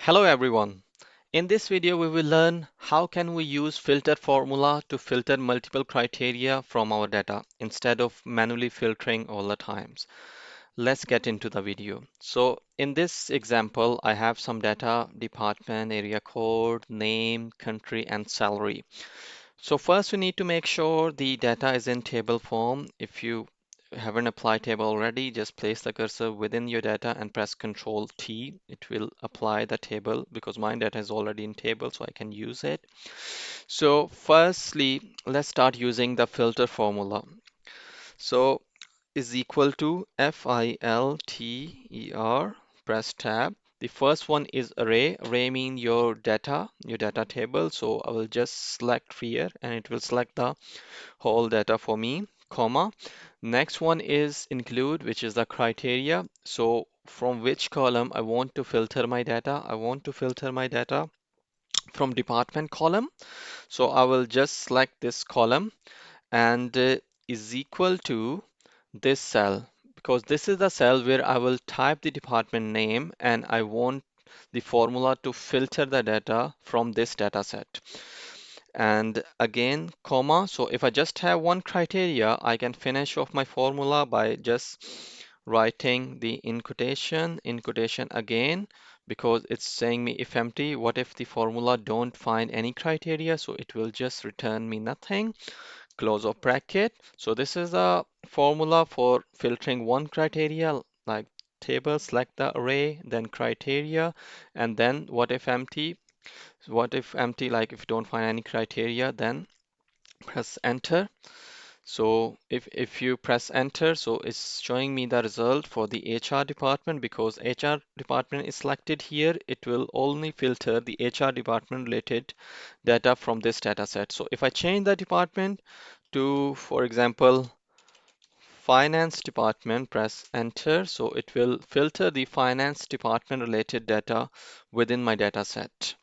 Hello everyone. In this video we will learn how can we use filter formula to filter multiple criteria from our data instead of manually filtering all the times. Let's get into the video. So in this example I have some data, department, area code, name, country and salary. So first we need to make sure the data is in table form. If you haven't applied table already, just place the cursor within your data and press Control T. It will apply the table because my data is already in table, so I can use it. So firstly, let's start using the filter formula. So is equal to filter, press tab. The first one is array. Array mean your data table. So I will just select here and it will select the whole data for me, comma. Next one is include, which is the criteria. So from which column I want to filter my data? I want to filter my data from department column. So I will just select this column and is equal to this cell because this is the cell where I will type the department name and I want the formula to filter the data from this data set. And again, comma. So if I just have one criteria, I can finish off my formula by just writing the in quotation again, because it's saying me if empty, what if the formula don't find any criteria? So it will just return me nothing, close of bracket. So this is a formula for filtering one criteria, like table, select the array, then criteria, and then what if empty. What if empty, like if you don't find any criteria, then press enter. So if you press enter, so it's showing me the result for the HR department. Because HR department is selected here, it will only filter the HR department related data from this data set. So if I change the department to, for example, finance department, press enter, so it will filter the finance department related data within my data set.